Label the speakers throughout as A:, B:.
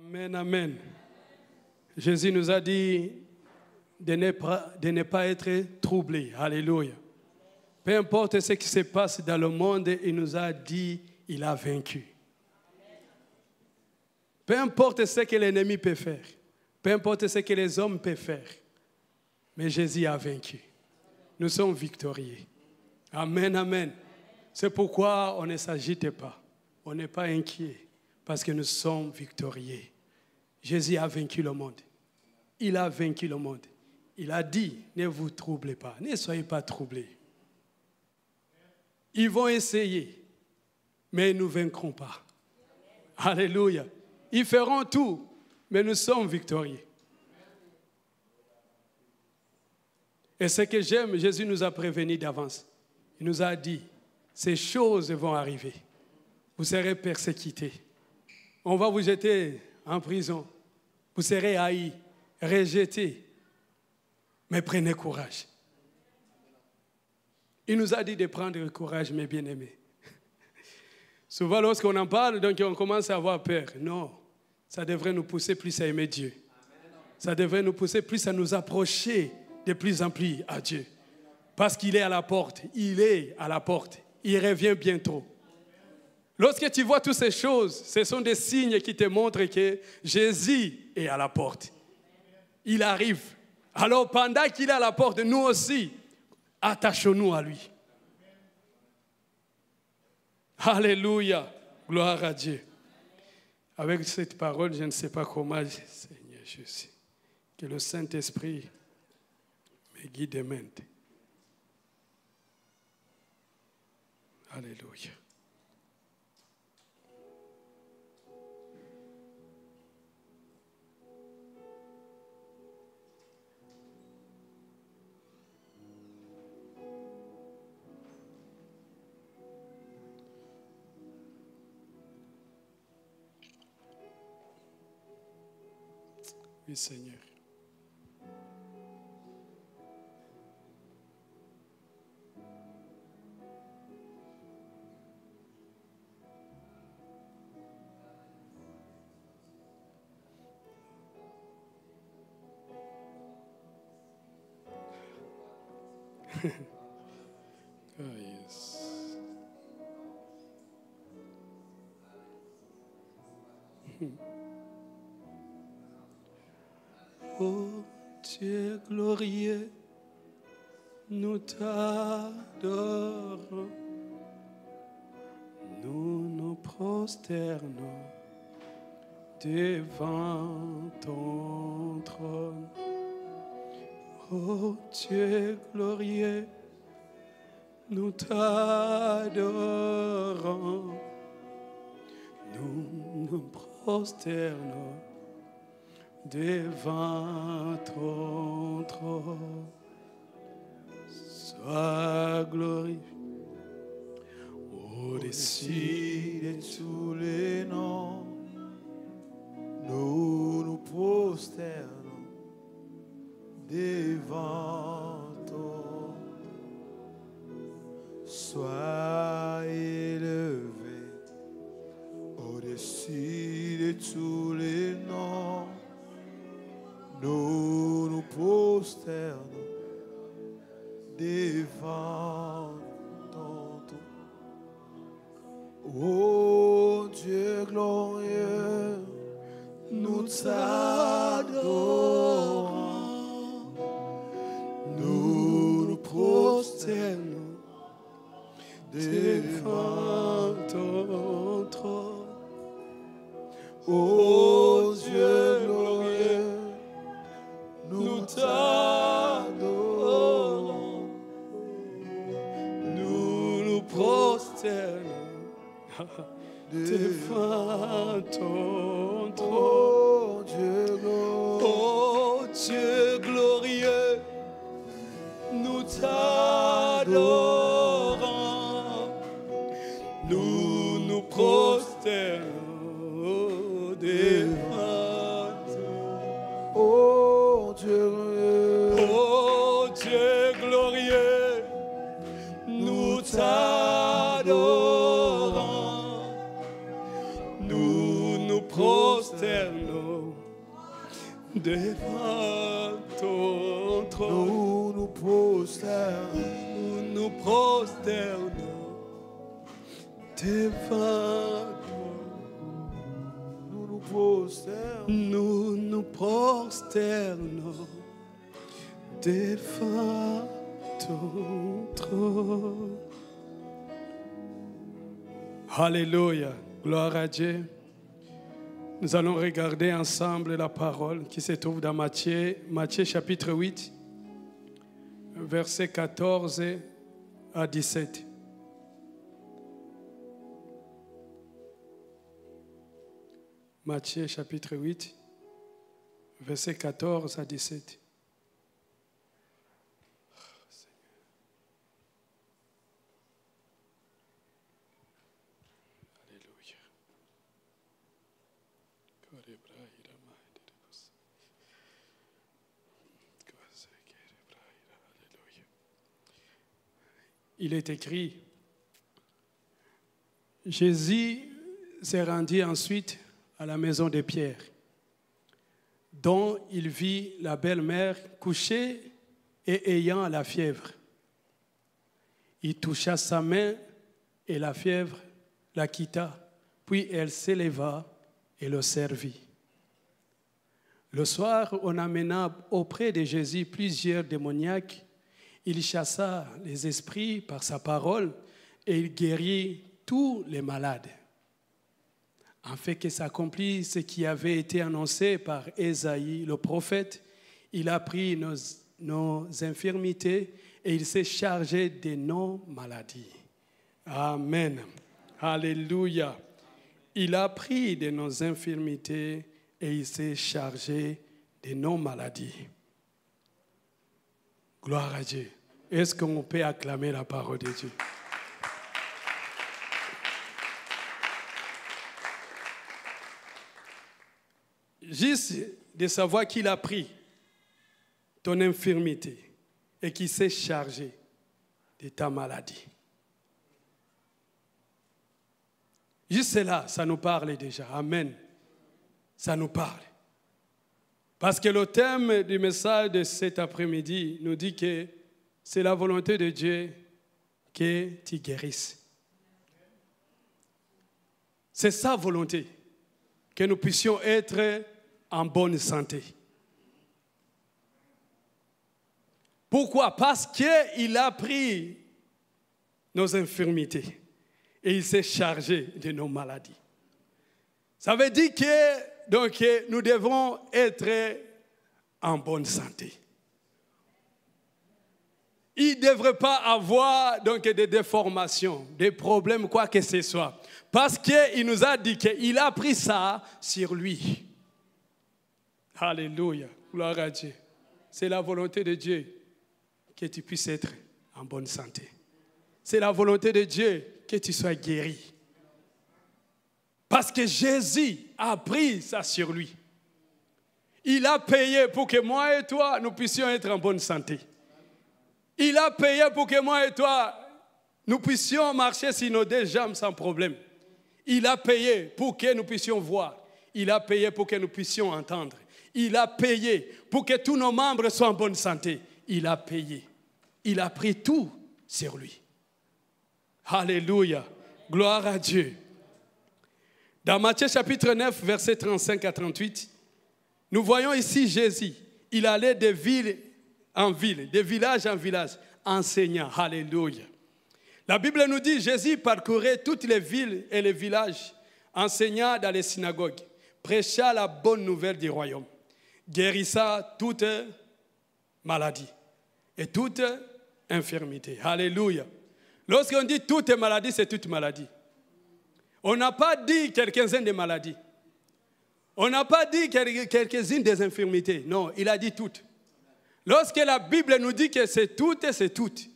A: Amen, amen. Jésus nous a dit de ne pas être troublé. Alléluia. Peu importe ce qui se passe dans le monde, il nous a dit qu'il a vaincu. Peu importe ce que l'ennemi peut faire, peu importe ce que les hommes peuvent faire, mais Jésus a vaincu. Nous sommes victorieux. Amen, amen. C'est pourquoi on ne s'agite pas, on n'est pas inquiet, parce que nous sommes victorieux. Jésus a vaincu le monde. Il a vaincu le monde. Il a dit, ne vous troublez pas, ne soyez pas troublés. Ils vont essayer, mais ils ne nous vaincront pas. Alléluia. Ils feront tout, mais nous sommes victorieux. Et ce que j'aime, Jésus nous a prévenus d'avance. Il nous a dit, ces choses vont arriver. Vous serez persécutés. On va vous jeter en prison. Vous serez haïs, rejetés. Mais prenez courage. Il nous a dit de prendre courage, mes bien-aimés. Souvent, lorsqu'on en parle, donc on commence à avoir peur. Non, ça devrait nous pousser plus à aimer Dieu. Ça devrait nous pousser plus à nous approcher de plus en plus à Dieu. Parce qu'il est à la porte. Il est à la porte. Il revient bientôt. Lorsque tu vois toutes ces choses, ce sont des signes qui te montrent que Jésus est à la porte. Il arrive. Alors pendant qu'il est à la porte, nous aussi, attachons-nous à lui. Alléluia. Gloire à Dieu. Avec cette parole, je ne sais pas comment, Seigneur Jésus, que le Saint-Esprit me guide et m'aide. Alléluia. Oui, Seigneur. Oh, yes. Oh Dieu glorieux, nous t'adorons, nous nous prosternons devant ton trône. Oh Dieu glorieux, nous t'adorons, nous nous prosternons devant ton trône. Sois glorifié au-dessus de tous les noms.
B: Nous nous prosternons devant ton. Sois élevé au-dessus de tous les noms. Nous nous prosternons devant ton trône. Oh Dieu glorieux, nous t'adorons, nous nous prosternons devant ton trône. Oh Dieu glorieux, nous t'adorons, nous nous prosternons devant ton trône. Oh Dieu glorieux, nous t'adorons, nous nous prosternons devant ton. Oh Dieu glorieux, nous t'adorons, nous nous prosternons
A: devant ton trône.
B: Nous nous prosternons.
A: Nous nous prosternons devant toi.
B: Nous nous prosternons.
A: Nous nous prosternons devant ton trône. Alléluia, gloire à Dieu. Nous allons regarder ensemble la parole qui se trouve dans Matthieu chapitre 8, versets 14 à 17. Matthieu chapitre 8, versets 14 à 17. Il est écrit, Jésus s'est rendu ensuite à la maison de Pierre, dont il vit la belle-mère couchée et ayant la fièvre. Il toucha sa main et la fièvre la quitta, puis elle s'éleva et le servit. Le soir, on amena auprès de Jésus plusieurs démoniaques. Il chassa les esprits par sa parole et il guérit tous les malades. Afin que s'accomplisse ce qui avait été annoncé par Ésaïe, le prophète, il a pris nos infirmités et il s'est chargé de nos maladies. Amen. Alléluia. Il a pris de nos infirmités et il s'est chargé de nos maladies. Gloire à Dieu. Est-ce qu'on peut acclamer la parole de Dieu? Juste de savoir qu'il a pris ton infirmité et qu'il s'est chargé de ta maladie. Juste cela, ça nous parle déjà. Amen. Ça nous parle. Parce que le thème du message de cet après-midi nous dit que c'est la volonté de Dieu que tu guérisses. C'est sa volonté, que nous puissions être en bonne santé. Pourquoi? Parce qu'il a pris nos infirmités et il s'est chargé de nos maladies. Ça veut dire que donc, nous devons être en bonne santé. Il ne devrait pas avoir donc, des déformations, des problèmes, quoi que ce soit. Parce qu'il nous a dit qu'il a pris ça sur lui. Alléluia, gloire à Dieu. C'est la volonté de Dieu que tu puisses être en bonne santé. C'est la volonté de Dieu que tu sois guéri. Parce que Jésus a pris ça sur lui. Il a payé pour que moi et toi, nous puissions être en bonne santé. Il a payé pour que moi et toi, nous puissions marcher sur nos deux jambes sans problème. Il a payé pour que nous puissions voir. Il a payé pour que nous puissions entendre. Il a payé pour que tous nos membres soient en bonne santé. Il a payé. Il a pris tout sur lui. Alléluia. Gloire à Dieu. Dans Matthieu chapitre 9, versets 35 à 38, nous voyons ici Jésus. Il allait de ville en ville, de village en village, enseignant. Alléluia. La Bible nous dit Jésus parcourait toutes les villes et les villages, enseignant dans les synagogues, prêchant la bonne nouvelle du royaume, guérissant toute maladie et toute infirmité. Alléluia. Lorsqu'on dit toute maladie, c'est toute maladie. On n'a pas dit quelques-unes des maladies. On n'a pas dit quelques-unes des infirmités. Non, il a dit toutes. Lorsque la Bible nous dit que c'est toutes, c'est toutes.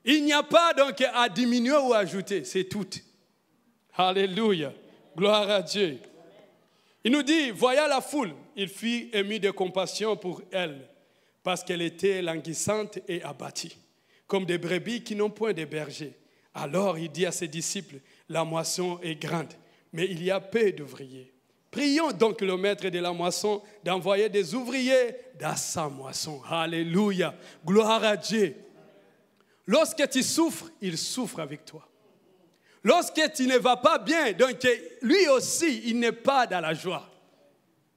A: Il n'y a pas donc à diminuer ou à ajouter, c'est toutes. Alléluia. Gloire à Dieu. Il nous dit, voyant la foule, il fut ému de compassion pour elle, parce qu'elle était languissante et abattue, comme des brebis qui n'ont point de berger. Alors il dit à ses disciples, la moisson est grande, mais il y a peu d'ouvriers. Prions donc le maître de la moisson d'envoyer des ouvriers dans sa moisson. Alléluia. Gloire à Dieu. Lorsque tu souffres, il souffre avec toi. Lorsque tu ne vas pas bien, donc lui aussi, il n'est pas dans la joie.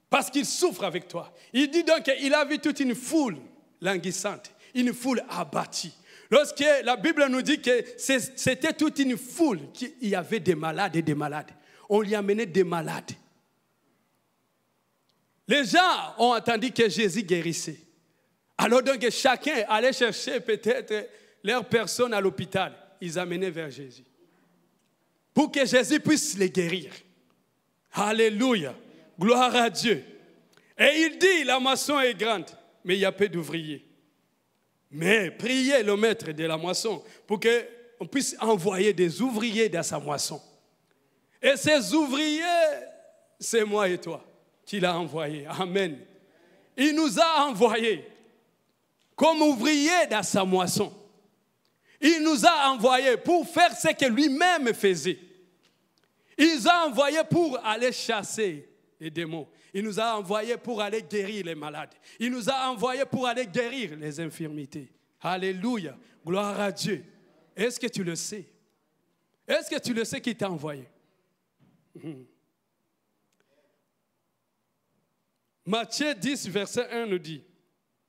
A: Parce qu'il souffre avec toi. Il dit donc qu'il a vu toute une foule languissante, une foule abattue. Lorsque la Bible nous dit que c'était toute une foule, qu'il y avait des malades et des malades. On lui amenait des malades. Les gens ont entendu que Jésus guérissait. Alors donc chacun allait chercher peut-être leur personne à l'hôpital. Ils amenaient vers Jésus. Pour que Jésus puisse les guérir. Alléluia. Gloire à Dieu. Et il dit, la moisson est grande, mais il y a peu d'ouvriers. Mais priez le maître de la moisson pour qu'on puisse envoyer des ouvriers dans sa moisson. Et ces ouvriers, c'est moi et toi qui l'a envoyé. Amen. Il nous a envoyés comme ouvriers dans sa moisson. Il nous a envoyés pour faire ce que lui-même faisait. Il nous a envoyés pour aller chasser les démons. Il nous a envoyés pour aller guérir les malades. Il nous a envoyés pour aller guérir les infirmités. Alléluia. Gloire à Dieu. Est-ce que tu le sais? Est-ce que tu le sais qui t'a envoyé? Matthieu 10, verset 1 nous dit,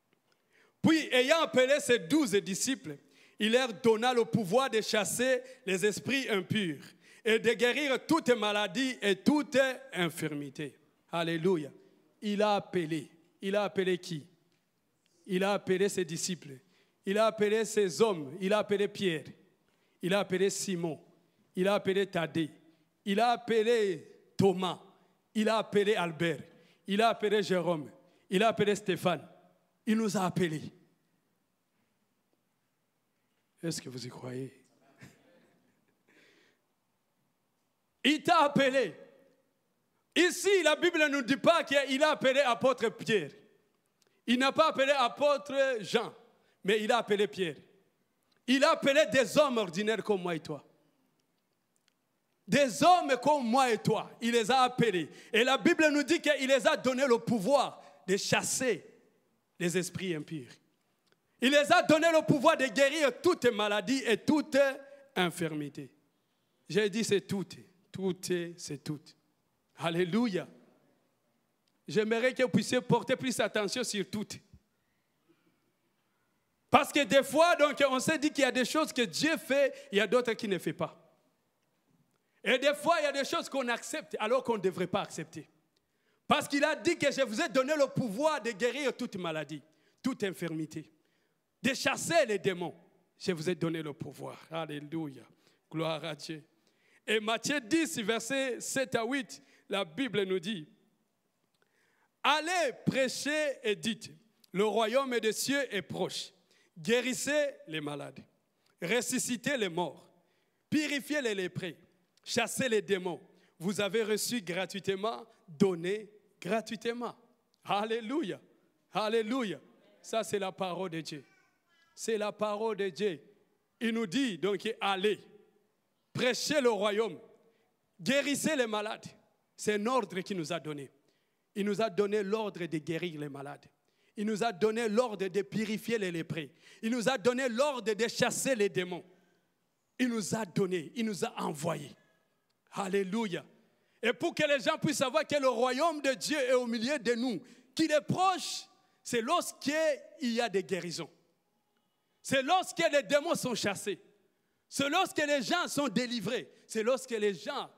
A: « Puis, ayant appelé ses 12 disciples, il leur donna le pouvoir de chasser les esprits impurs et de guérir toute maladie et toute infirmité. » Alléluia. Il a appelé. Il a appelé qui? Il a appelé ses disciples. Il a appelé ses hommes. Il a appelé Pierre. Il a appelé Simon. Il a appelé Thaddée. Il a appelé Thomas. Il a appelé Albert. Il a appelé Jérôme. Il a appelé Stéphane. Il nous a appelés. Est-ce que vous y croyez? Il t'a appelé. Ici, la Bible ne nous dit pas qu'il a appelé apôtre Pierre. Il n'a pas appelé apôtre Jean, mais il a appelé Pierre. Il a appelé des hommes ordinaires comme moi et toi. Des hommes comme moi et toi, il les a appelés. Et la Bible nous dit qu'il les a donné le pouvoir de chasser les esprits impurs. Il les a donné le pouvoir de guérir toute maladie et toute infirmité. J'ai dit c'est tout, c'est tout. Alléluia. J'aimerais que vous puissiez porter plus attention sur tout. Parce que des fois, donc, on s'est dit qu'il y a des choses que Dieu fait, il y a d'autres qui ne fait pas. Et des fois, il y a des choses qu'on accepte alors qu'on ne devrait pas accepter. Parce qu'il a dit que je vous ai donné le pouvoir de guérir toute maladie, toute infirmité, de chasser les démons. Je vous ai donné le pouvoir. Alléluia. Gloire à Dieu. Et Matthieu 10, versets 7 à 8, la Bible nous dit, « Allez prêcher et dites, le royaume des cieux est proche. Guérissez les malades, ressuscitez les morts, purifiez les lépreux, chassez les démons. Vous avez reçu gratuitement, donnez gratuitement. » Alléluia. Alléluia. Ça, c'est la parole de Dieu. C'est la parole de Dieu. Il nous dit donc, allez, prêchez le royaume, guérissez les malades. C'est un ordre qu'il nous a donné. Il nous a donné l'ordre de guérir les malades. Il nous a donné l'ordre de purifier les lépreux. Il nous a donné l'ordre de chasser les démons. Il nous a donné, il nous a envoyés. Alléluia. Et pour que les gens puissent savoir que le royaume de Dieu est au milieu de nous, qu'il est proche, c'est lorsqu'il y a des guérisons. C'est lorsque les démons sont chassés. C'est lorsque les gens sont délivrés. C'est lorsque les gens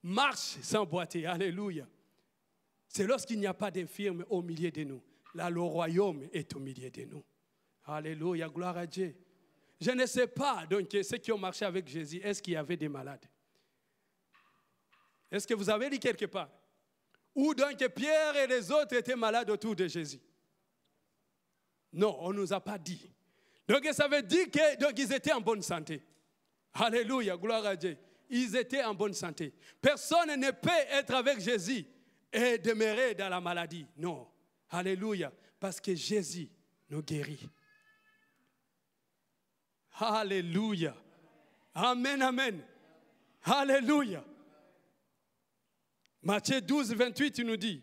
A: marchent sans boiter. Alléluia. C'est lorsqu'il n'y a pas d'infirme au milieu de nous. Là, le royaume est au milieu de nous. Alléluia, gloire à Dieu. Je ne sais pas, donc, ceux qui ont marché avec Jésus, est-ce qu'il y avait des malades? Est-ce que vous avez lu quelque part? Ou donc Pierre et les autres étaient malades autour de Jésus? Non, on ne nous a pas dit. Donc ça veut dire qu'ils étaient en bonne santé. Alléluia, gloire à Dieu. Ils étaient en bonne santé. Personne ne peut être avec Jésus et demeurer dans la maladie. Non. Alléluia. Parce que Jésus nous guérit. Alléluia. Amen, amen. Alléluia. Matthieu 12, 28, il nous dit,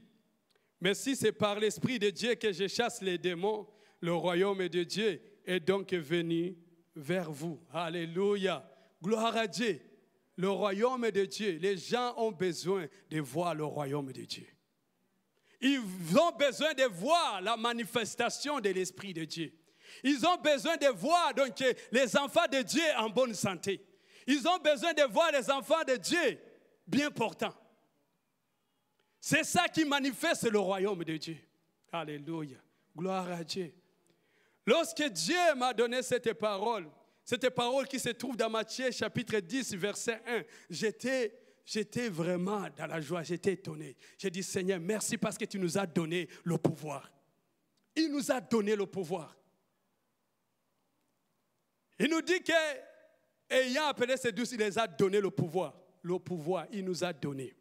A: mais si c'est par l'Esprit de Dieu que je chasse les démons, le royaume de Dieu est donc venu vers vous. Alléluia. Gloire à Dieu. Le royaume de Dieu, les gens ont besoin de voir le royaume de Dieu. Ils ont besoin de voir la manifestation de l'Esprit de Dieu. Ils ont besoin de voir donc les enfants de Dieu en bonne santé. Ils ont besoin de voir les enfants de Dieu bien portants. C'est ça qui manifeste le royaume de Dieu. Alléluia. Gloire à Dieu. Lorsque Dieu m'a donné cette parole qui se trouve dans Matthieu chapitre 10, verset 1, j'étais vraiment dans la joie, j'étais étonné. J'ai dit, Seigneur, merci parce que tu nous as donné le pouvoir. Il nous a donné le pouvoir. Il nous dit qu'ayant appelé ces douze, il les a donné le pouvoir. Le pouvoir, il nous a donné.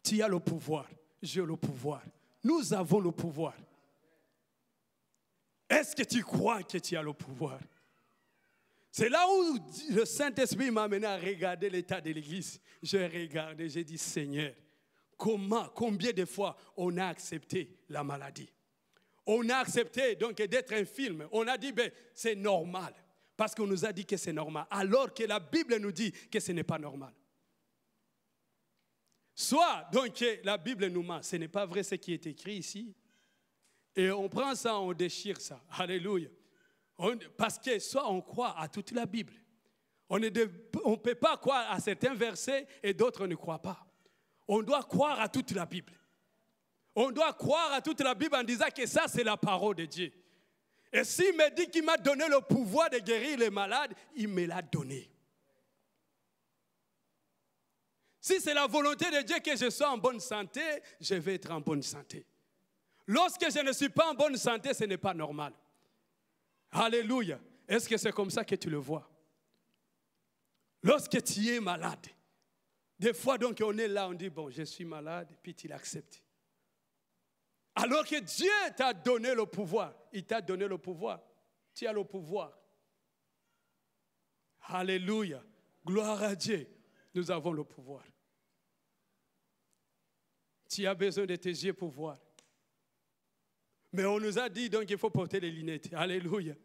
A: Tu as le pouvoir, j'ai le pouvoir. Nous avons le pouvoir. Est-ce que tu crois que tu as le pouvoir? C'est là où le Saint-Esprit m'a amené à regarder l'état de l'Église. J'ai regardé, j'ai dit, Seigneur, combien de fois on a accepté la maladie? On a accepté donc d'être infirme. On a dit, ben, c'est normal. Parce qu'on nous a dit que c'est normal. Alors que la Bible nous dit que ce n'est pas normal. Soit, donc, la Bible nous ment. Ce n'est pas vrai ce qui est écrit ici. Et on prend ça, on déchire ça. Alléluia. Parce que soit on croit à toute la Bible. On ne peut pas croire à certains versets et d'autres ne croient pas. On doit croire à toute la Bible. On doit croire à toute la Bible en disant que ça, c'est la parole de Dieu. Et s'il me dit qu'il m'a donné le pouvoir de guérir les malades, il me l'a donné. Si c'est la volonté de Dieu que je sois en bonne santé, je vais être en bonne santé. Lorsque je ne suis pas en bonne santé, ce n'est pas normal. Alléluia. Est-ce que c'est comme ça que tu le vois? Lorsque tu es malade, des fois donc on est là, on dit, bon, je suis malade, puis tu l'acceptes. Alors que Dieu t'a donné le pouvoir. Il t'a donné le pouvoir. Tu as le pouvoir. Alléluia. Gloire à Dieu. Nous avons le pouvoir. Tu as besoin de tes yeux pour voir. Mais on nous a dit donc qu'il faut porter les lunettes. Alléluia.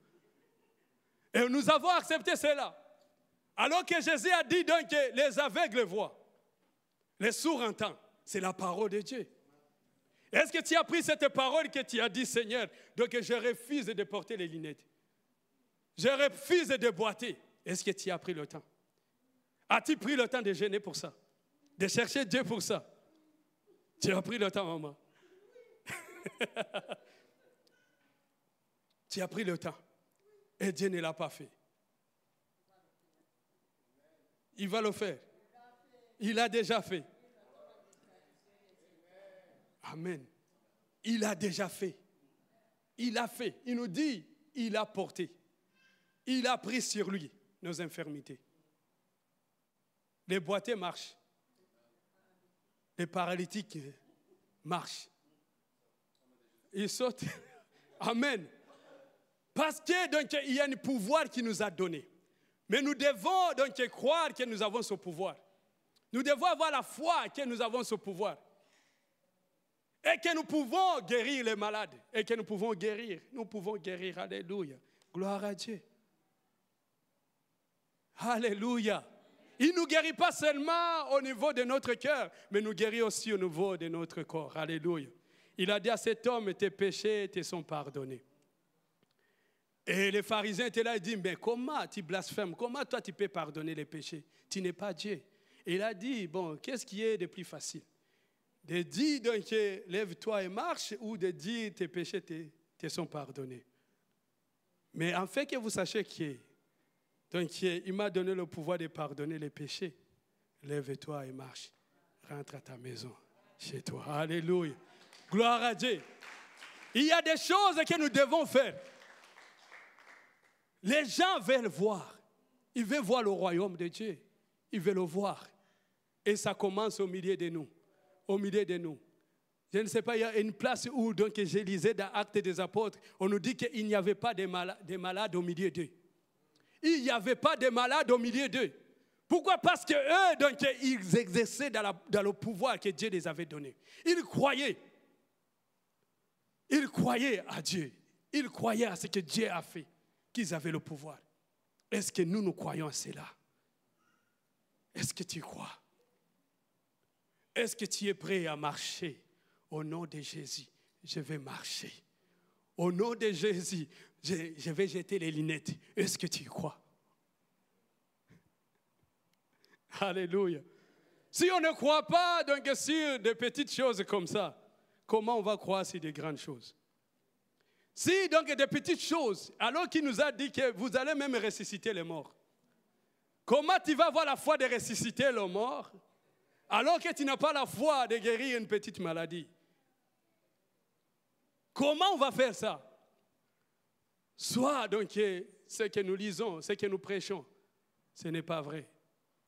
A: Et nous avons accepté cela. Alors que Jésus a dit donc que les aveugles voient, les sourds entendent. C'est la parole de Dieu. Est-ce que tu as pris cette parole que tu as dit, Seigneur, donc je refuse de porter les lunettes. Je refuse de boiter. Est-ce que tu as pris le temps? As-tu pris le temps de jeûner pour ça? De chercher Dieu pour ça? Tu as pris le temps, maman. Tu as pris le temps. Et Dieu ne l'a pas fait. Il va le faire. Il l'a déjà fait. Amen. Il a déjà fait. Il a fait. Il nous dit, il a porté. Il a pris sur lui nos infirmités. Les boiteux marchent. Les paralytiques marchent. Ils sautent. Amen. Parce que donc il y a un pouvoir qui nous a donné. Mais nous devons donc croire que nous avons ce pouvoir. Nous devons avoir la foi que nous avons ce pouvoir. Et que nous pouvons guérir les malades. Et que nous pouvons guérir. Nous pouvons guérir. Alléluia. Gloire à Dieu. Alléluia. Il ne nous guérit pas seulement au niveau de notre cœur, mais nous guérit aussi au niveau de notre corps. Alléluia. Il a dit à cet homme, tes péchés te sont pardonnés. Et les pharisiens étaient là et disent, mais comment tu blasphèmes? Comment toi tu peux pardonner les péchés? Tu n'es pas Dieu. Et il a dit, bon, qu'est-ce qui est de plus facile? De dire donc, lève-toi et marche, ou de dire tes péchés te sont pardonnés. Mais en fait que vous sachiez il m'a donné le pouvoir de pardonner les péchés. Lève-toi et marche. Rentre à ta maison, chez toi. Alléluia. Gloire à Dieu. Il y a des choses que nous devons faire. Les gens veulent voir. Ils veulent voir le royaume de Dieu. Ils veulent le voir. Et ça commence au milieu de nous. Au milieu de nous. Je ne sais pas, il y a une place où donc, je lisais dans Actes des Apôtres, on nous dit qu'il n'y avait pas de malades au milieu d'eux. Il n'y avait pas de malades au milieu d'eux. Pourquoi? Parce que eux, donc, ils exerçaient dans le pouvoir que Dieu les avait donné. Ils croyaient. Ils croyaient à Dieu. Ils croyaient à ce que Dieu a fait, qu'ils avaient le pouvoir. Est-ce que nous croyons à cela? Est-ce que tu crois? Est-ce que tu es prêt à marcher au nom de Jésus? Je vais marcher. Au nom de Jésus, je vais jeter les lunettes. Est-ce que tu crois? Alléluia. Si on ne croit pas donc, sur des petites choses comme ça, comment on va croire sur des grandes choses? Si donc des petites choses, alors qu'il nous a dit que vous allez même ressusciter les morts. Comment tu vas avoir la foi de ressusciter les morts alors que tu n'as pas la foi de guérir une petite maladie? Comment on va faire ça? Soit donc ce que nous lisons, ce que nous prêchons, ce n'est pas vrai.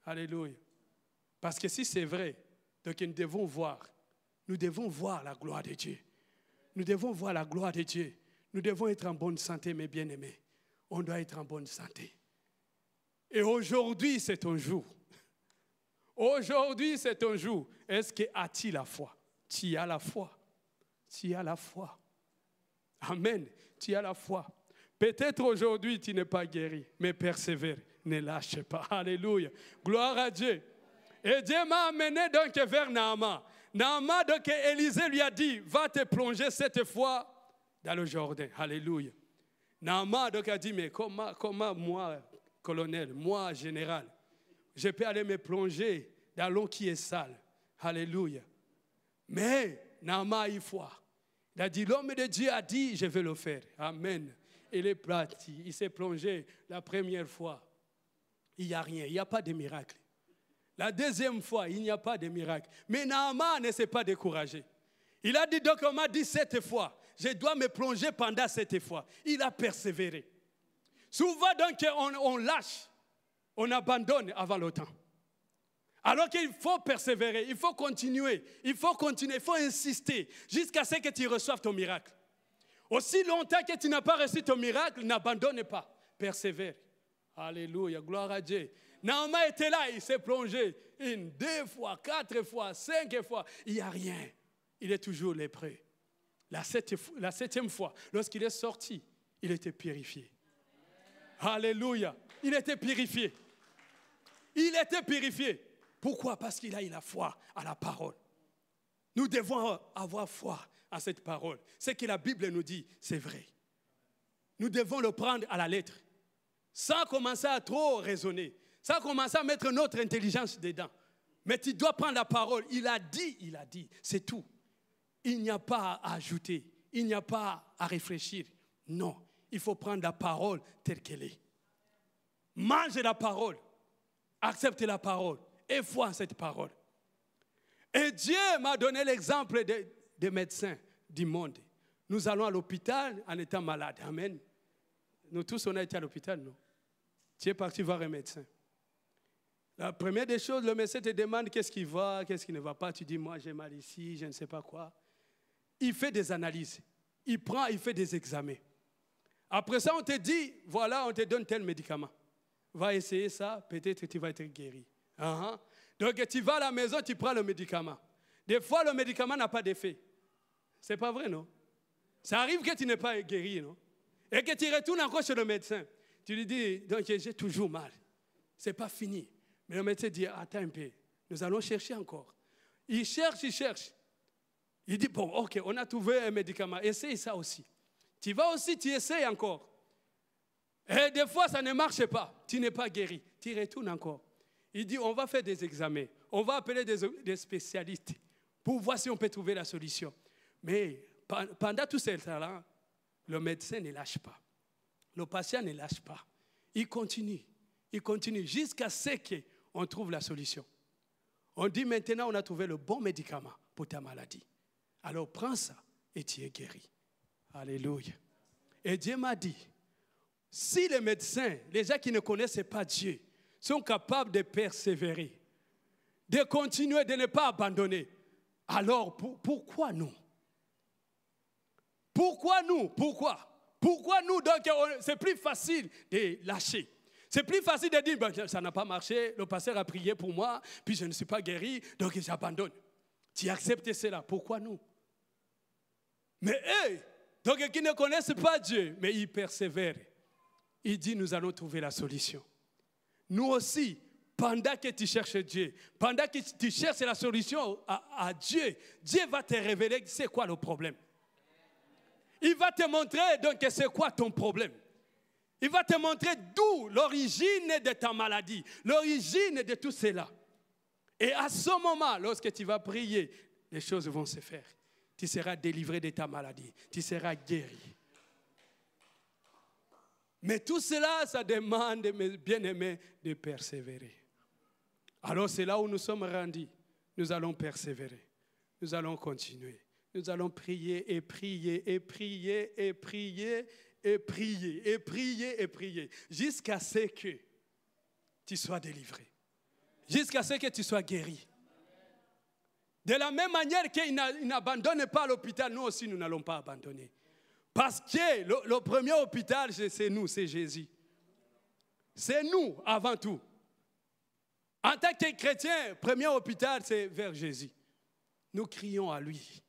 A: Alléluia. Parce que si c'est vrai, donc nous devons voir la gloire de Dieu. Nous devons voir la gloire de Dieu. Nous devons être en bonne santé, mes bien-aimés. On doit être en bonne santé. Et aujourd'hui, c'est ton jour. Aujourd'hui, c'est ton jour. Est-ce que as-tu la foi? Tu as la foi. Tu as la foi. Amen. Tu as la foi. Peut-être aujourd'hui, tu n'es pas guéri, mais persévère. Ne lâche pas. Alléluia. Gloire à Dieu. Et Dieu m'a amené donc vers Naaman. Naaman, donc Élisée lui a dit, va te plonger cette fois dans le Jourdain. Alléluia. Naaman donc a dit, mais comment moi, colonel, moi, général, je peux aller me plonger dans l'eau qui est sale. Alléluia. Mais Naaman a eu foi. Il a dit, l'homme de Dieu a dit, je vais le faire. Amen. Il est parti. Il s'est plongé la première fois. Il n'y a rien. Il n'y a pas de miracle. La deuxième fois, il n'y a pas de miracle. Mais Naaman ne s'est pas découragé. Il a dit, donc on m'a dit 7 fois, je dois me plonger pendant 7 fois. Il a persévéré. Souvent donc on lâche, on abandonne avant le temps. Alors qu'il faut persévérer, il faut continuer, il faut insister jusqu'à ce que tu reçoives ton miracle. Aussi longtemps que tu n'as pas reçu ton miracle, n'abandonne pas, persévère. Alléluia, gloire à Dieu. Naaman était là, il s'est plongé 1, 2 fois, 4 fois, 5 fois. Il n'y a rien. Il est toujours lépreux. La 7e fois, lorsqu'il est sorti, il était purifié. Alléluia. Il était purifié. Il était purifié. Pourquoi? Parce qu'il a eu la foi à la parole. Nous devons avoir foi à cette parole. Ce que la Bible nous dit, c'est vrai. Nous devons le prendre à la lettre. Sans commencer à trop raisonner. Sans commencer à mettre notre intelligence dedans. Mais tu dois prendre la parole. Il a dit. C'est tout. Il n'y a pas à ajouter. Il n'y a pas à réfléchir. Non. Il faut prendre la parole telle qu'elle est. Mange la parole. Accepte la parole. Et foi en cette parole. Et Dieu m'a donné l'exemple des médecins du monde. Nous allons à l'hôpital en étant malades. Amen. Nous tous, on a été à l'hôpital, non? Tu es parti voir un médecin. La première des choses, le médecin te demande qu'est-ce qui va, qu'est-ce qui ne va pas. Tu dis, moi, j'ai mal ici, je ne sais pas quoi. Il fait des analyses. Il fait des examens. Après ça, on te dit, voilà, on te donne tel médicament. Va essayer ça, peut-être que tu vas être guéri. Donc, tu vas à la maison, tu prends le médicament. Des fois, le médicament n'a pas d'effet. C'est pas vrai, non? Ça arrive que tu n'es pas guéri, non? Et que tu retournes encore chez le médecin. Tu lui dis, donc j'ai toujours mal. C'est pas fini. Mais le médecin dit, attends un peu, nous allons chercher encore. Il cherche. Il dit, bon, ok, on a trouvé un médicament, essaye ça aussi. Tu vas aussi, tu essayes encore. Et des fois, ça ne marche pas. Tu n'es pas guéri. Tu retournes encore. Il dit, on va faire des examens. On va appeler des spécialistes pour voir si on peut trouver la solution. Mais pendant tout ce temps-là, le médecin ne lâche pas. Le patient ne lâche pas. Il continue jusqu'à ce qu'on trouve la solution. On dit maintenant, on a trouvé le bon médicament pour ta maladie. Alors prends ça et tu es guéri. Alléluia. Et Dieu m'a dit, si les médecins, les gens qui ne connaissent pas Dieu, sont capables de persévérer, de continuer, de ne pas abandonner, alors pourquoi nous? Pourquoi nous? Pourquoi nous? Donc, c'est plus facile de lâcher. C'est plus facile de dire, ben, ça n'a pas marché, le pasteur a prié pour moi, puis je ne suis pas guéri, donc j'abandonne. Tu acceptes cela. Pourquoi nous? Mais eux, donc qui ne connaissent pas Dieu, mais ils persévèrent. Il dit, nous allons trouver la solution. Nous aussi, pendant que tu cherches Dieu, pendant que tu cherches la solution à Dieu, Dieu va te révéler c'est quoi le problème. Il va te montrer donc c'est quoi ton problème. Il va te montrer d'où l'origine de ta maladie, l'origine de tout cela. Et à ce moment, lorsque tu vas prier, les choses vont se faire. Tu seras délivré de ta maladie, tu seras guéri. Mais tout cela, ça demande, mes bien-aimés, de persévérer. Alors c'est là où nous sommes rendus. Nous allons persévérer. Nous allons continuer. Nous allons prier et prier et prier et prier et prier et prier et prier jusqu'à ce que tu sois délivré. Jusqu'à ce que tu sois guéri. De la même manière qu'il n'abandonne pas l'hôpital, nous aussi nous n'allons pas abandonner. Parce que le premier hôpital, c'est nous, c'est Jésus. C'est nous avant tout. En tant que chrétien, le premier hôpital, c'est vers Jésus. Nous crions à lui.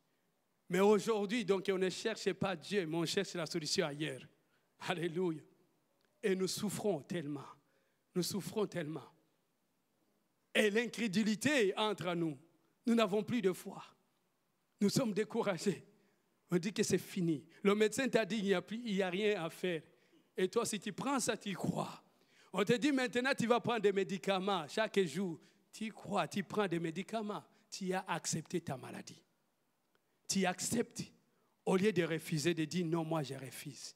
A: Mais aujourd'hui, donc, on ne cherche pas Dieu, mais on cherche la solution ailleurs. Alléluia. Et nous souffrons tellement. Nous souffrons tellement. Et l'incrédulité entre nous. Nous n'avons plus de foi. Nous sommes découragés. On dit que c'est fini. Le médecin t'a dit qu'il n'y a rien à faire. Et toi, si tu prends ça, tu y crois. On te dit maintenant, tu vas prendre des médicaments chaque jour. Tu y crois, tu prends des médicaments. Tu as accepté ta maladie. Tu acceptes au lieu de refuser, de dire non, moi je refuse.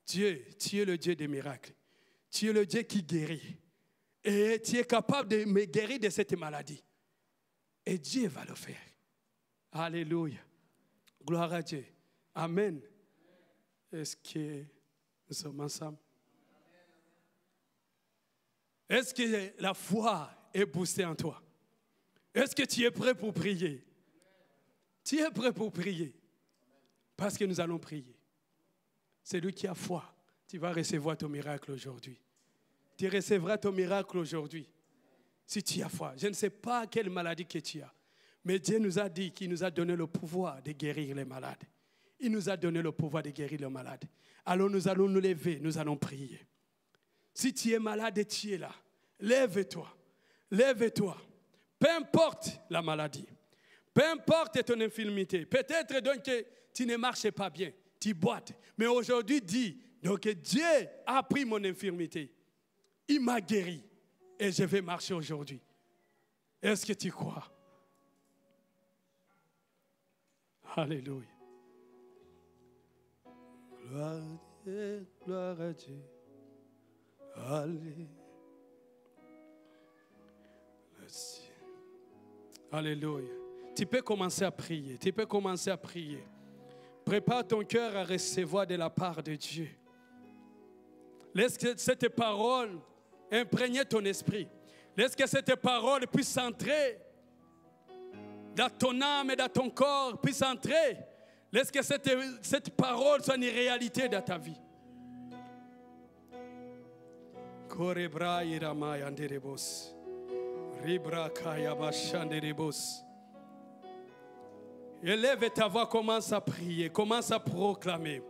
A: Dieu, tu es le Dieu des miracles. Tu es le Dieu qui guérit. Et tu es capable de me guérir de cette maladie. Et Dieu va le faire. Alléluia. Gloire à Dieu. Amen. Est-ce que nous sommes ensemble? Est-ce que la foi est boostée en toi? Est-ce que tu es prêt pour prier? Tu es prêt pour prier? Parce que nous allons prier. C'est lui qui a foi. Tu vas recevoir ton miracle aujourd'hui. Tu recevras ton miracle aujourd'hui. Si tu as foi. Je ne sais pas quelle maladie que tu as. Mais Dieu nous a dit qu'il nous a donné le pouvoir de guérir les malades. Il nous a donné le pouvoir de guérir les malades. Alors nous allons nous lever, nous allons prier. Si tu es malade, tu es là. Lève-toi. Lève-toi. Peu importe la maladie. Peu importe ton infirmité. Peut-être donc que tu ne marches pas bien. Tu boites. Mais aujourd'hui, dis, donc Dieu a pris mon infirmité. Il m'a guéri. Et je vais marcher aujourd'hui. Est-ce que tu crois? Alléluia. Gloire à Dieu, gloire à Dieu. Alléluia. Tu peux commencer à prier. Tu peux commencer à prier. Prépare ton cœur à recevoir de la part de Dieu. Laisse que cette parole imprègne ton esprit. Laisse que cette parole puisse entrer dans ton âme et dans ton corps, puisse entrer. Laisse que cette parole soit une réalité dans ta vie. Korebra iramay anderebos. Ribra kaya bashanderebos. Élève ta voix, commence à prier, commence à proclamer.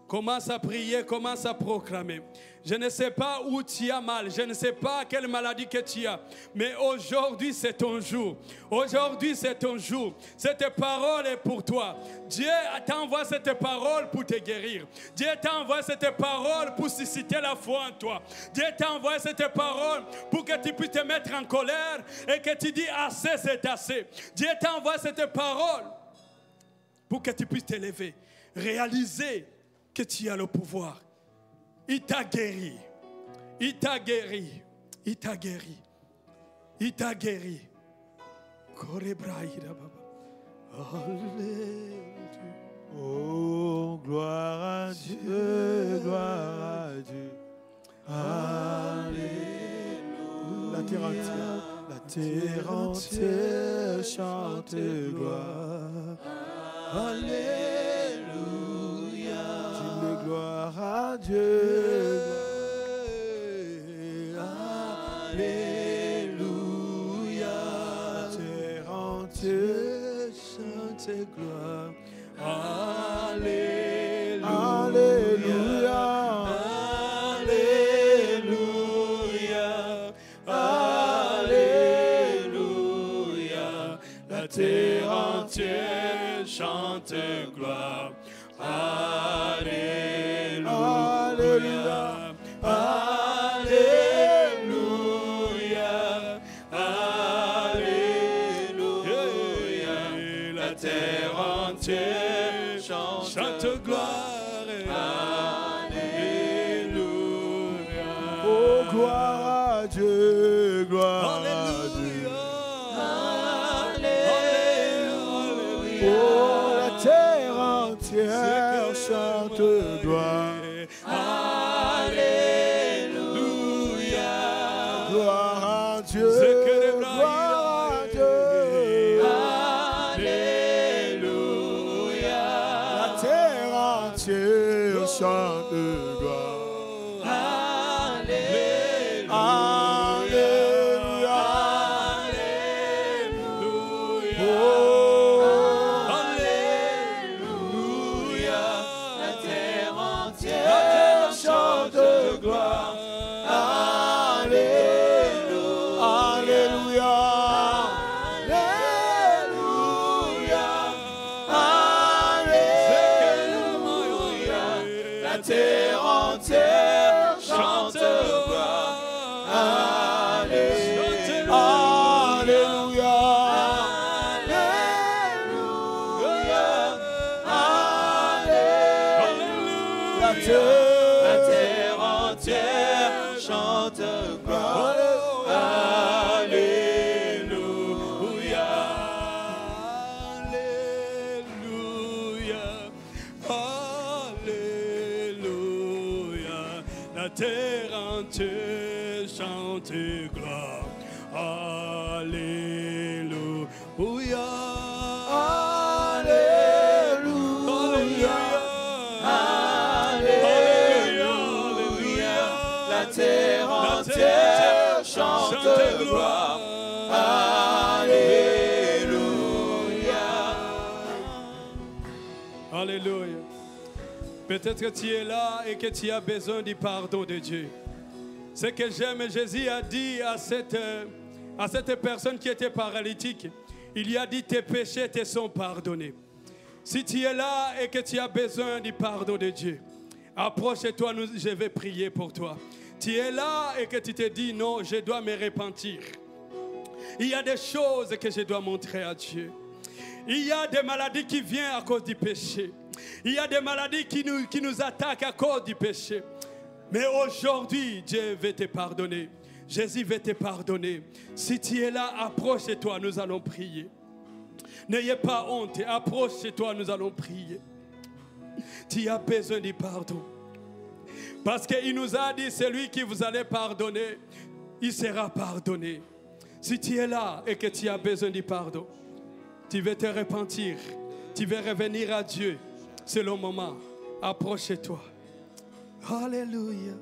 A: Commence à prier, commence à proclamer. Je ne sais pas où tu as mal, je ne sais pas quelle maladie que tu as, mais aujourd'hui c'est ton jour. Aujourd'hui c'est ton jour. Cette parole est pour toi. Dieu t'envoie cette parole pour te guérir. Dieu t'envoie cette parole pour susciter la foi en toi. Dieu t'envoie cette parole pour que tu puisses te mettre en colère et que tu dis assez, c'est assez. Dieu t'envoie cette parole pour que tu puisses t'élever, réaliser que tu as le pouvoir. Il t'a guéri. Il t'a guéri. Il t'a guéri. Il t'a guéri.
B: Oh, gloire à Dieu, gloire à Dieu. Alléluia. La terre entière chante gloire. Alléluia. Gloire à Dieu.
A: entier chante gloire. Alléluia.
B: Alléluia.
A: Alléluia. La terre entière chante gloire. Alléluia. Alléluia. Alléluia. La terre entière chante gloire. Alléluia.
B: Oh, gloire à Dieu, gloire à Dieu. Oh, la terre entière chante gloire.
A: Alléluia.
B: Gloire à Dieu, gloire à Dieu.
A: Alléluia.
B: La terre entière chante gloire.
A: La terre entière chante gloire. Alléluia. Alléluia. Alléluia. La terre entière chante gloire. Alléluia. La terre entière chante gloire. Alléluia. Alléluia. Peut-être que tu es là et que tu as besoin du pardon de Dieu. Ce que j'aime, Jésus a dit à cette personne qui était paralytique, il lui a dit, tes péchés te sont pardonnés. Si tu es là et que tu as besoin du pardon de Dieu, approche-toi, je vais prier pour toi. Tu es là et que tu te dis, non, je dois me repentir. Il y a des choses que je dois montrer à Dieu. Il y a des maladies qui viennent à cause du péché. Il y a des maladies qui nous attaquent à cause du péché. Mais aujourd'hui, Dieu veut te pardonner. Jésus veut te pardonner. Si tu es là, approche-toi, nous allons prier. N'ayez pas honte, approche-toi, nous allons prier. Tu as besoin du pardon. Parce qu'il nous a dit, celui qui vous allez pardonner, il sera pardonné. Si tu es là et que tu as besoin du pardon, tu veux te repentir, tu veux revenir à Dieu, c'est le moment. Approche-toi. Alléluia.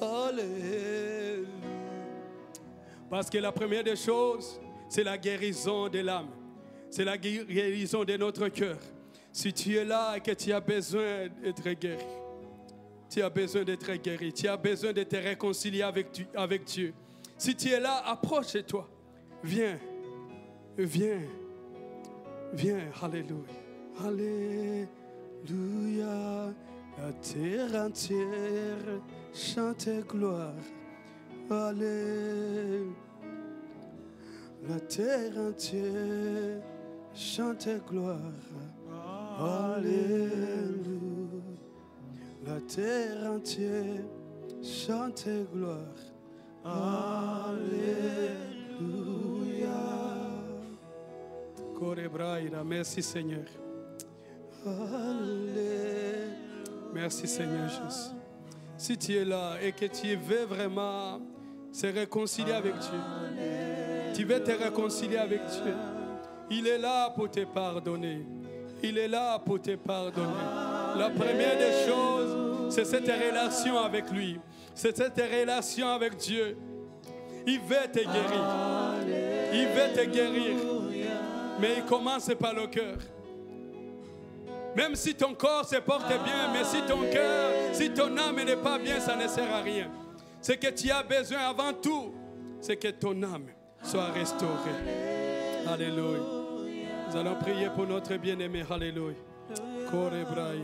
A: Alléluia. Parce que la première des choses, c'est la guérison de l'âme. C'est la guérison de notre cœur. Si tu es là et que tu as besoin d'être guéri, tu as besoin d'être guéri, tu as besoin de te réconcilier avec Dieu. Si tu es là, approche-toi. Viens, viens, viens. Alléluia. Alléluia. La terre entière chante gloire. Alléluia. La terre entière chante gloire. Alléluia. La terre entière chante gloire. Alléluia. Korebraïra, merci Seigneur. Alléluia. Merci Seigneur Jésus. Si tu es là et que tu veux vraiment se réconcilier avec Dieu, tu veux te réconcilier avec Dieu, il est là pour te pardonner. Il est là pour te pardonner. La première des choses, c'est cette relation avec lui. C'est cette relation avec Dieu. Il veut te guérir. Il veut te guérir. Mais il commence par le cœur. Même si ton corps se porte bien, mais si ton cœur, si ton âme n'est pas bien, ça ne sert à rien. Ce que tu as besoin avant tout, c'est que ton âme soit restaurée. Alléluia. Nous allons prier pour notre bien-aimé. Alléluia. Alléluia.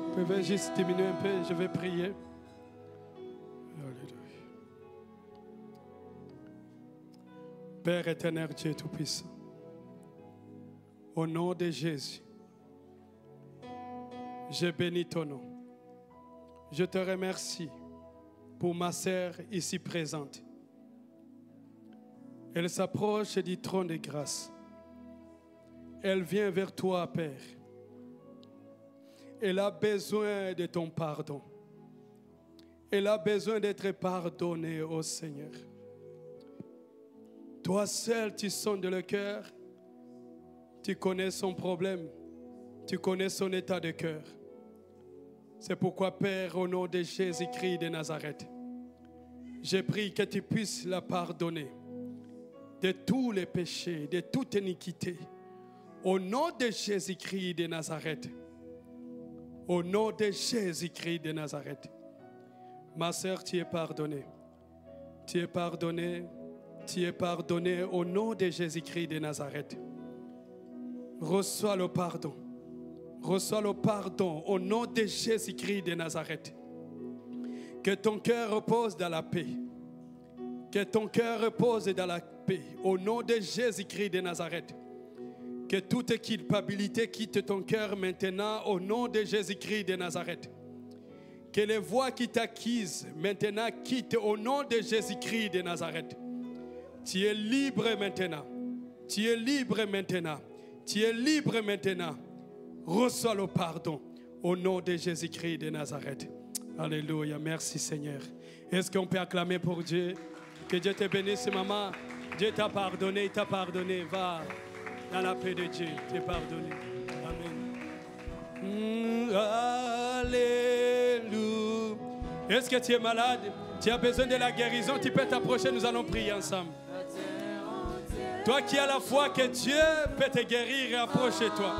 A: Vous pouvez juste diminuer un peu, je vais prier. Alléluia. Père éternel, Dieu Tout-Puissant, au nom de Jésus, je bénis ton nom. Je te remercie pour ma sœur ici présente. Elle s'approche du trône de grâce. Elle vient vers toi, Père. Elle a besoin de ton pardon. Elle a besoin d'être pardonnée, ô Seigneur. Toi seul, tu sondes le cœur. Tu connais son problème. Tu connais son état de cœur. C'est pourquoi, Père, au nom de Jésus-Christ de Nazareth, je prie que tu puisses la pardonner de tous les péchés, de toute iniquité. Au nom de Jésus-Christ de Nazareth. Au nom de Jésus-Christ de Nazareth. Ma sœur, tu es pardonnée. Tu es pardonnée. Tu es pardonnée au nom de Jésus-Christ de Nazareth. Reçois le pardon. Reçois le pardon au nom de Jésus-Christ de Nazareth. Que ton cœur repose dans la paix. Que ton cœur repose dans la paix. Au nom de Jésus-Christ de Nazareth. Que toute culpabilité quitte ton cœur maintenant au nom de Jésus-Christ de Nazareth. Que les voix qui t'accusent maintenant quittent au nom de Jésus-Christ de Nazareth. Tu es libre maintenant. Tu es libre maintenant. Tu es libre maintenant. Reçois le pardon au nom de Jésus-Christ de Nazareth. Alléluia. Merci Seigneur. Est-ce qu'on peut acclamer pour Dieu? Que Dieu te bénisse, maman. Dieu t'a pardonné, il t'a pardonné. Va dans la paix de Dieu. Tu es pardonné. Amen. Alléluia. Est-ce que tu es malade? Tu as besoin de la guérison? Tu peux t'approcher, nous allons prier ensemble. Toi qui as la foi que Dieu peut te guérir, approche-toi.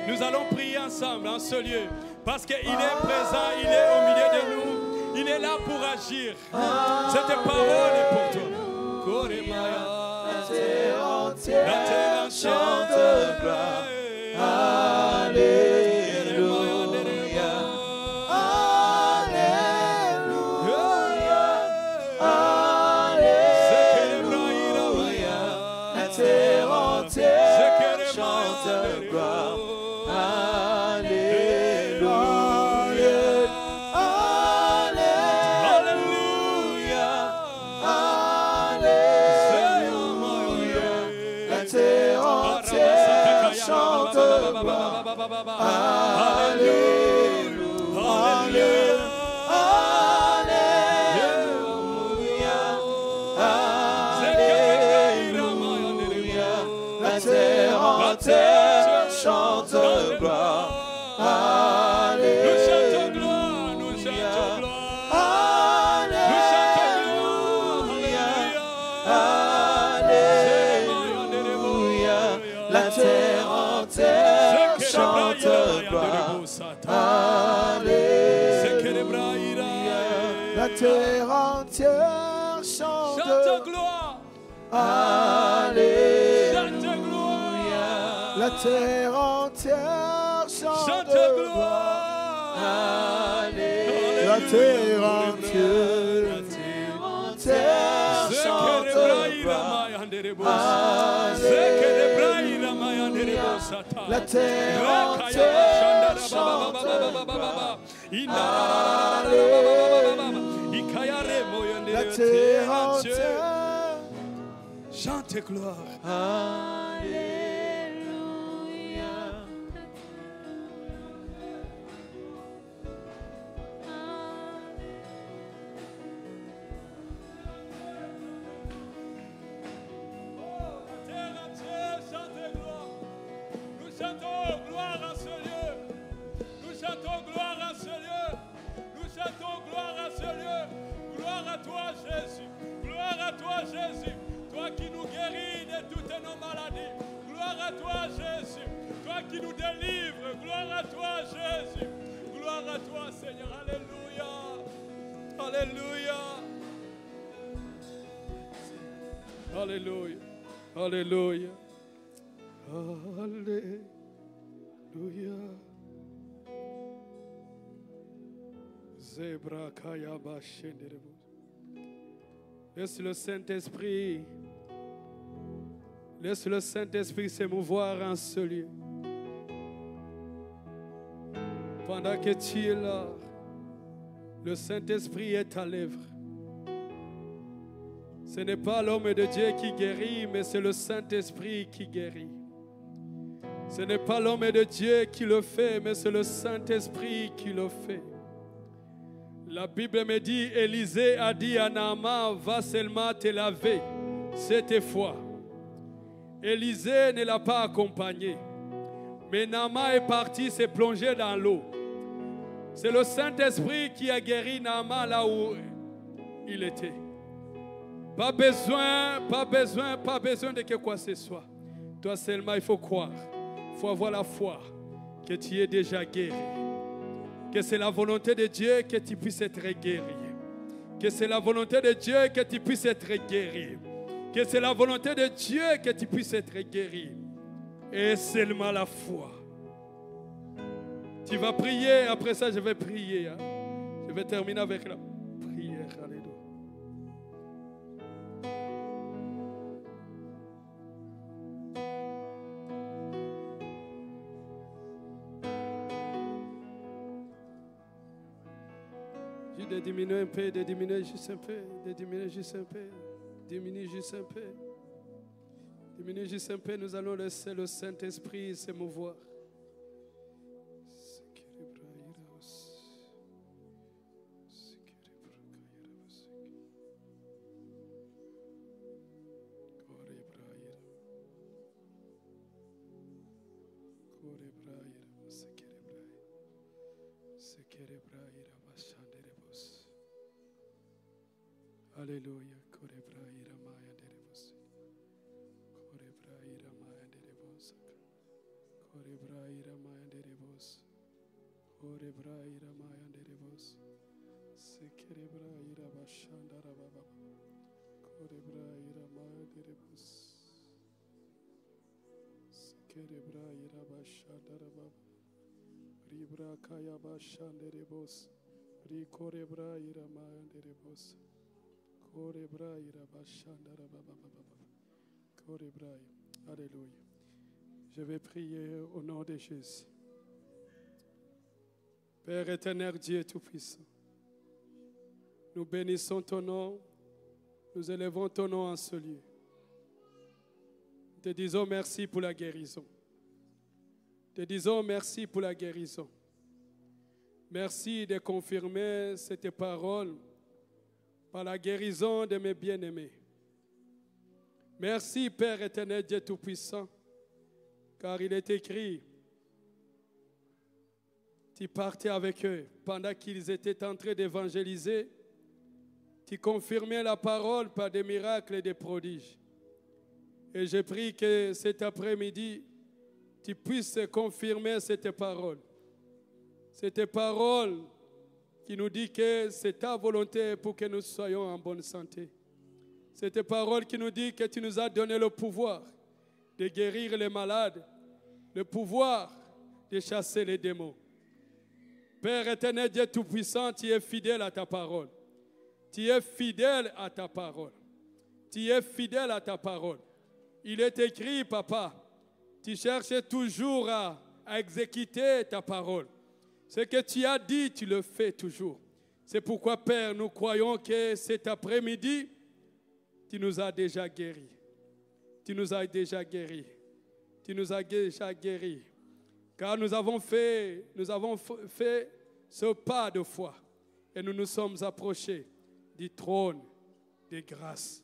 A: Nous allons prier ensemble en ce lieu. Parce qu'il est présent, il est au milieu de nous. Il est là pour agir. Cette parole est pour toi. La terre entière chante gloire. Alléluia. Alléluia. Alléluia. La terre entière chante gloire. Chante gloire. Alléluia. Nous chantons gloire, nous chantons gloire. Alléluia. Alléluia. La terre entière chante gloire. Alléluia. La terre entière chante gloire. Alléluia. La terre entière chante gloire. Alléluia. La terre entière chante gloire. Alléluia. La terre entière chante gloire. La terre entière chante gloire. qui nous guéris de toutes nos maladies. Gloire à toi, Jésus. Toi qui nous délivres. Gloire à toi, Jésus. Gloire à toi, Seigneur. Alléluia. Alléluia. Alléluia. Alléluia. Alléluia. Zebra Kayaba Shenderebu. Laisse le Saint-Esprit. Laisse le Saint-Esprit s'émouvoir en ce lieu. Pendant que tu es là, le Saint-Esprit est à l'œuvre. Ce n'est pas l'homme de Dieu qui guérit, mais c'est le Saint-Esprit qui guérit. Ce n'est pas l'homme de Dieu qui le fait, mais c'est le Saint-Esprit qui le fait. La Bible me dit, Élisée a dit à Naaman, va seulement te laver, cette fois. Élisée ne l'a pas accompagné. Mais Naaman est parti se plonger dans l'eau. C'est le Saint-Esprit qui a guéri Naaman là où il était. Pas besoin de que quoi que ce soit. Toi seulement, il faut croire. Il faut avoir la foi que tu es déjà guéri. Que c'est la volonté de Dieu que tu puisses être guéri. Que c'est la volonté de Dieu que tu puisses être guéri. Que c'est la volonté de Dieu que tu puisses être guéri. Et seulement la foi. Tu vas prier, après ça je vais prier. Hein. Je vais terminer avec la prière. Alléluia. De diminuer un peu, de diminuer juste un peu, de diminuer juste un peu, diminue juste un peu. Diminue juste un peu, nous allons laisser le Saint-Esprit se mouvoir. Alléluia. Korebraïra Maya Derebos. Korebraïra Maya Derebos. Korebraïra Maya Derebos. Korebraïra Maya Derebos. Sekerebraïra Bashandara Baba. Korebraïra Maya Derebos. Sekerebraïra Bashandara Baba. Ribra Kaya Bashanderebos. Rikorebraïra Maya Derebos. Alléluia. Je vais prier au nom de Jésus. Père éternel, Dieu Tout-Puissant, nous bénissons ton nom, nous élevons ton nom en ce lieu. Te disons merci pour la guérison. Te disons merci pour la guérison. Merci de confirmer cette parole par la guérison de mes bien-aimés. Merci, Père éternel, Dieu Tout-Puissant, car il est écrit, tu partais avec eux pendant qu'ils étaient en train d'évangéliser, tu confirmais la parole par des miracles et des prodiges. Et je prie que cet après-midi, tu puisses confirmer cette parole. Cette parole qui nous dit que c'est ta volonté pour que nous soyons en bonne santé. Cette parole qui nous dit que tu nous as donné le pouvoir de guérir les malades, le pouvoir de chasser les démons. Père éternel, Dieu Tout-Puissant, tu es fidèle à ta parole. Tu es fidèle à ta parole. Tu es fidèle à ta parole. Il est écrit, Papa, tu cherches toujours à exécuter ta parole. Ce que tu as dit, tu le fais toujours. C'est pourquoi, Père, nous croyons que cet après-midi, tu nous as déjà guéris. Tu nous as déjà guéris. Tu nous as déjà guéris. Car nous avons fait ce pas de foi. Et nous nous sommes approchés du trône de grâce.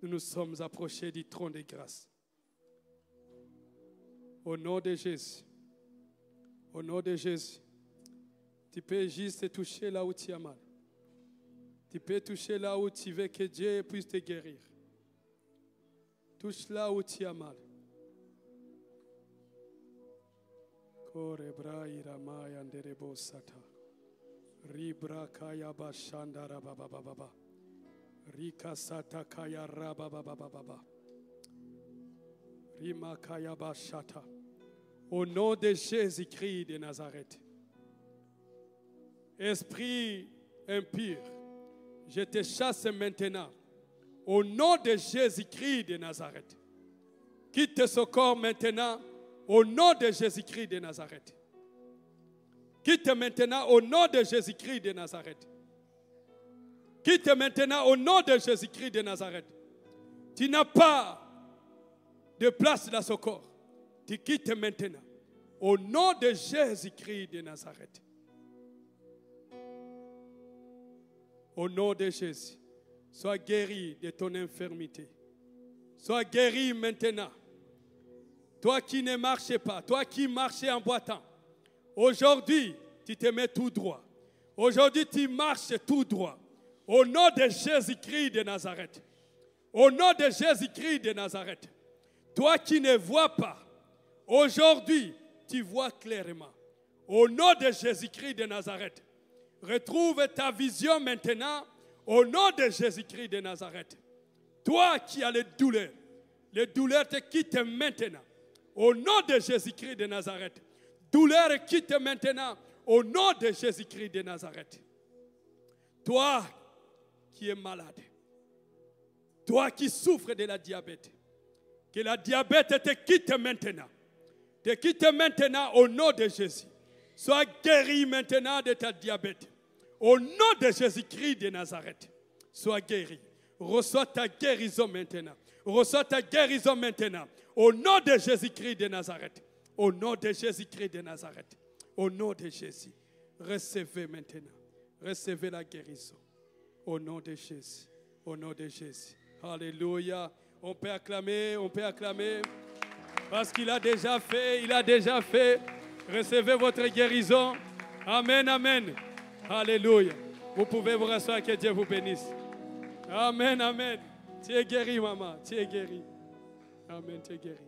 A: Nous nous sommes approchés du trône de grâce. Au nom de Jésus. Au nom de Jésus. Tu peux juste toucher là où tu as mal. Tu peux toucher là où tu veux que Dieu puisse te guérir. Touche là où tu as mal. Korebra iramaya nderebo sata. Ribra kaya bashanda rabababa. Rika sata kaya rabababa. Rima kaya bashata. Au nom de Jésus-Christ de Nazareth. Esprit impur, je te chasse maintenant. Au nom de Jésus-Christ de Nazareth. Quitte ce corps maintenant. Au nom de Jésus-Christ de Nazareth. Quitte maintenant au nom de Jésus-Christ de Nazareth. Quitte maintenant au nom de Jésus-Christ de Nazareth. Tu n'as pas de place dans ce corps. Tu quittes maintenant. Au nom de Jésus-Christ de Nazareth. Au nom de Jésus. Sois guéri de ton infirmité. Sois guéri maintenant. Toi qui ne marchais pas, toi qui marchais en boitant, aujourd'hui, tu te mets tout droit. Aujourd'hui, tu marches tout droit. Au nom de Jésus-Christ de Nazareth. Au nom de Jésus-Christ de Nazareth. Toi qui ne vois pas, aujourd'hui, tu vois clairement. Au nom de Jésus-Christ de Nazareth. Retrouve ta vision maintenant. Au nom de Jésus-Christ de Nazareth. Toi qui as les douleurs te quittent maintenant. Au nom de Jésus-Christ de Nazareth. Douleur quitte maintenant. Au nom de Jésus-Christ de Nazareth. Toi qui es malade. Toi qui souffres de la diabète. Que la diabète te quitte maintenant. Te quitte maintenant au nom de Jésus. Sois guéri maintenant de ta diabète. Au nom de Jésus-Christ de Nazareth. Sois guéri. Reçois ta guérison maintenant. Reçois ta guérison maintenant. Au nom de Jésus-Christ de Nazareth. Au nom de Jésus-Christ de Nazareth. Au nom de Jésus. Recevez maintenant. Recevez la guérison. Au nom de Jésus. Au nom de Jésus. Alléluia. On peut acclamer, on peut acclamer. Parce qu'il a déjà fait, il a déjà fait. Recevez votre guérison. Amen, amen. Alléluia. Vous pouvez vous rasseoir, que Dieu vous bénisse. Amen, amen. Tu es guéri, maman. Tu es guéri. Amen, tu es guéri.